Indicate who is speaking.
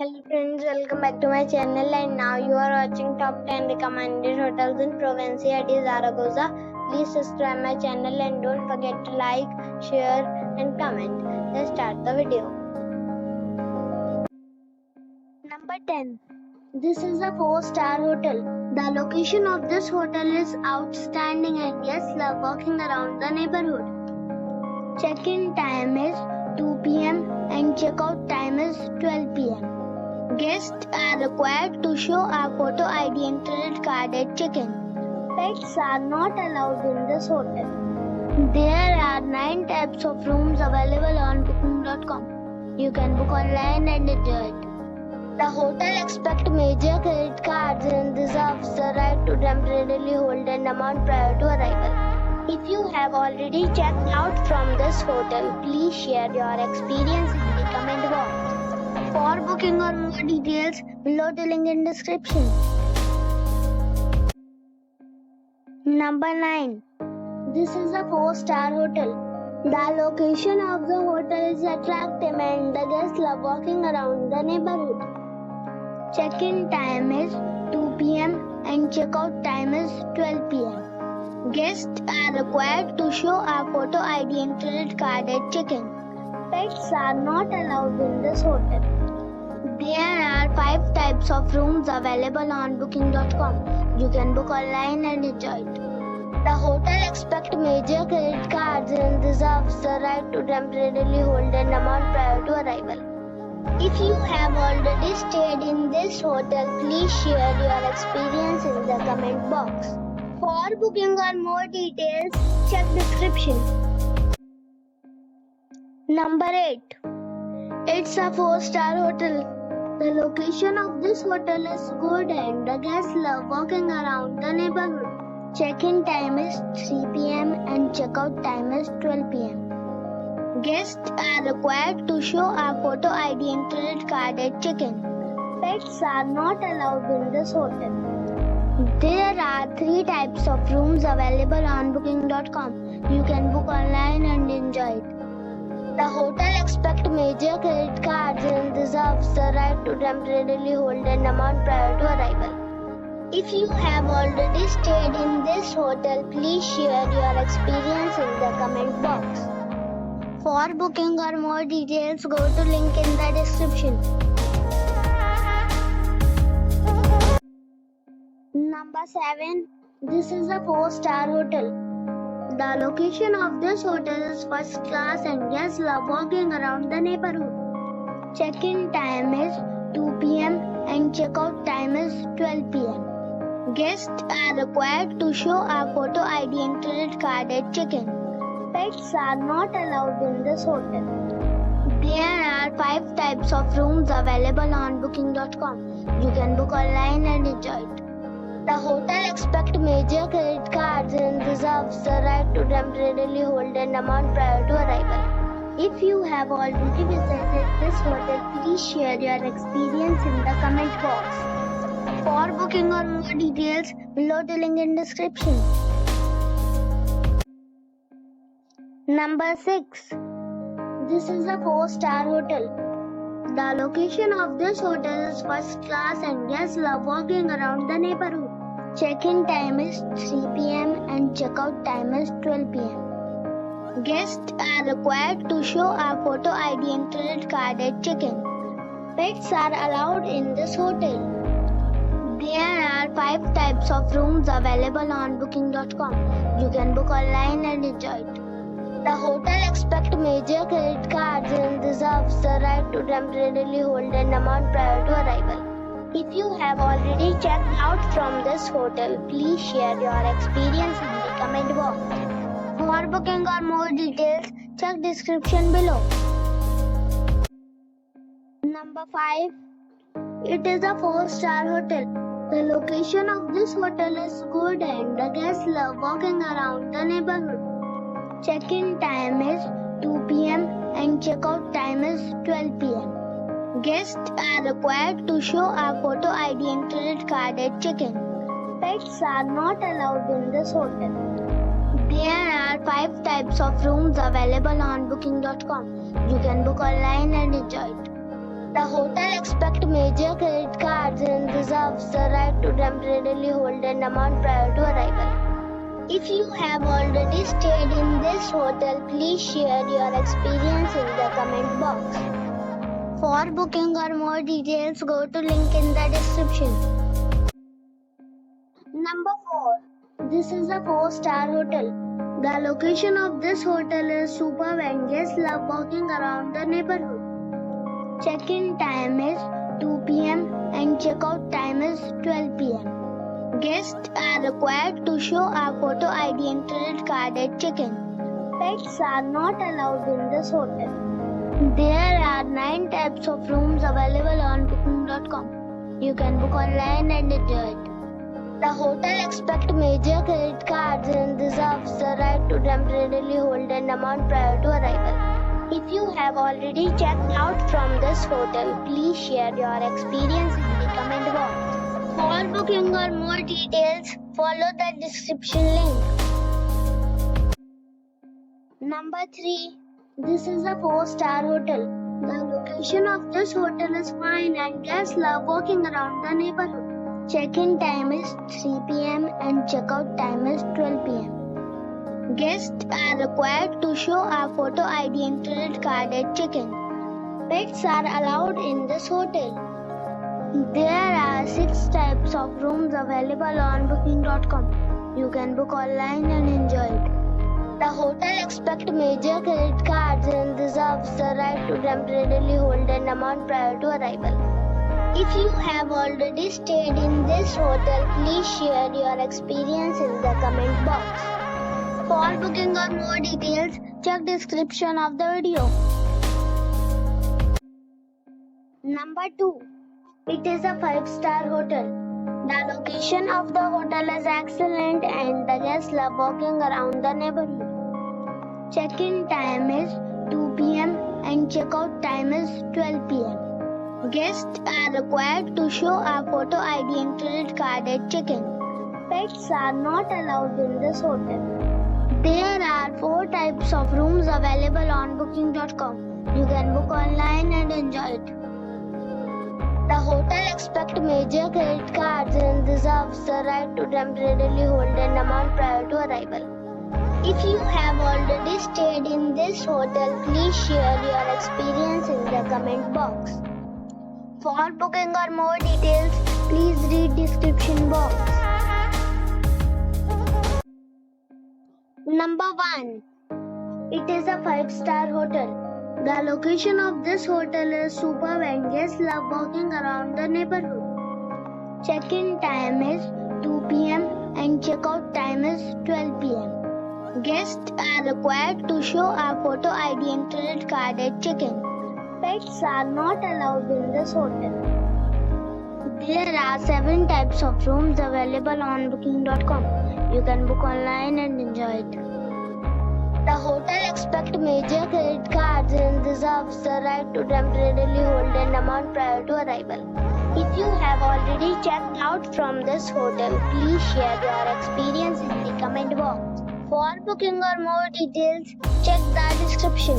Speaker 1: Hello friends, welcome back to my channel, and now you are watching top 10 recommended hotels in Provincia de Zaragoza. Please subscribe my channel and don't forget to like, share and comment. Let's start the video. Number 10. This is a 4-star hotel. The location of this hotel is outstanding and guests love walking around the neighborhood. Check-in time is 2 p.m. and check-out time is 12 p.m. Guests are required to show a photo ID and credit card at check-in. Pets are not allowed in this hotel. There are 9 types of rooms available on booking.com. You can book online and enjoy it. The hotel accepts major credit cards and reserves the right to temporarily hold an amount prior to arrival. If you have already checked out from this hotel, please share your experience in the comment box. For booking or more details, below the link in description. Number 9. This is a 4-star hotel. The location of the hotel is attractive and the guests love walking around the neighborhood. Check-in time is 2 p.m. and check-out time is 12 p.m. Guests are required to show a photo ID and credit card at check-in. Pets are not allowed in this hotel. There are 5 types of rooms available on booking.com. You can book online and enjoy it. The hotel accepts major credit cards and reserves the right to temporarily hold an amount prior to arrival. If you have already stayed in this hotel, please share your experience in the comment box. For booking or more details, check description. Number 8. It's a 4-star hotel. The location of this hotel is good and the guests love walking around the neighborhood. Check-in time is 3 p.m. and check-out time is 12 p.m. Guests are required to show a photo ID and credit card at check-in. Pets are not allowed in this hotel. There are 3 types of rooms available on booking.com. You can book online and enjoy it. The hotel accepts major credit cards and reserves the right to temporarily hold an amount prior to arrival. If you have already stayed in this hotel, please share your experience in the comment box. For booking or more details, go to link in the description. Number 7. This is a 4-star hotel. The location of this hotel is first class and guests love walking around the neighborhood. Check-in time is 2 p.m. and check-out time is 12 p.m. Guests are required to show a photo ID and credit card at check-in. Pets are not allowed in this hotel. There are 5 types of rooms available on booking.com. You can book online and enjoy it. The hotel accepts major credit cards and reserves the right to temporarily hold an amount prior to arrival. If you have already visited this hotel, please share your experience in the comment box. For booking or more details, below the link in description. Number 6. This is a 4-star hotel. The location of this hotel is first class and guests love walking around the neighborhood. Check-in time is 3 p.m. and check-out time is 12 p.m. Guests are required to show a photo ID and credit card at check-in. Pets are allowed in this hotel. There are 5 types of rooms available on booking.com. You can book online and enjoy it. The hotel accepts major credit cards and reserves the right to temporarily hold an amount prior to arrival. If you have already checked out from this hotel, please share your experience in the comment box. For booking or more details, check description below. Number 5. It is a 4-star hotel. The location of this hotel is good and the guests love walking around the neighborhood. Check-in time is 2 p.m. and check-out time is 12 p.m. Guests are required to show a photo ID and credit card at check-in. Pets are not allowed in this hotel. There are 5 types of rooms available on booking.com. You can book online and enjoy it. The hotel accepts major credit cards and reserves the right to temporarily hold an amount prior to arrival. If you have already stayed in this hotel, please share your experience in the comment box. For booking or more details, go to link in the description. Number 4. This is a 4-star hotel. The location of this hotel is superb and guests love walking around the neighborhood. Check-in time is 2 p.m. and check-out time is 12 p.m. Guests are required to show a photo ID and credit card at check-in. Pets are not allowed in this hotel. There are 9 types of rooms available on booking.com. You can book online and enjoy it. The hotel accepts major credit cards and reserves the right to temporarily hold an amount prior to arrival. If you have already checked out from this hotel, please share your experience in the comment box. For booking or more details, follow the description link. Number 3. This is a 4-star hotel. The location of this hotel is fine and guests love walking around the neighborhood. Check-in time is 3 p.m. and check-out time is 12 p.m. Guests are required to show a photo ID and credit card at check-in. Pets are allowed in this hotel. There are 6 types of rooms available on booking.com. You can book online and enjoy it. The hotel accepts major credit cards and reserves the right to temporarily hold an amount prior to arrival. If you have already stayed in this hotel, please share your experience in the comment box. For booking or more details, check description of the video. Number 2. It is a 5-star hotel. The location of the hotel is excellent and the guests love walking around the neighborhood. Check-in time is 2 p.m. and check-out time is 12 p.m. Guests are required to show a photo ID and credit card at check-in. Pets are not allowed in this hotel. There are 4 types of rooms available on booking.com. You can book online and enjoy it. The hotel accepts major credit cards and reserves the right to temporarily hold an amount prior to arrival. If you have already stayed in this hotel, please share your experience in the comment box. For booking or more details, please read description box. Number 1. It is a 5-star hotel. The location of this hotel is superb and guests love walking around the neighborhood. Check-in time is 2 p.m. and check-out time is 12 p.m. Guests are required to show a photo ID and credit card at check-in. Pets are not allowed in this hotel. There are 7 types of rooms available on booking.com. You can book online and enjoy it. The hotel accepts major credit cards and reserves the right to temporarily hold an amount prior to arrival. If you have already checked out from this hotel, please share your experience in the comment box. For booking or more details, check the description.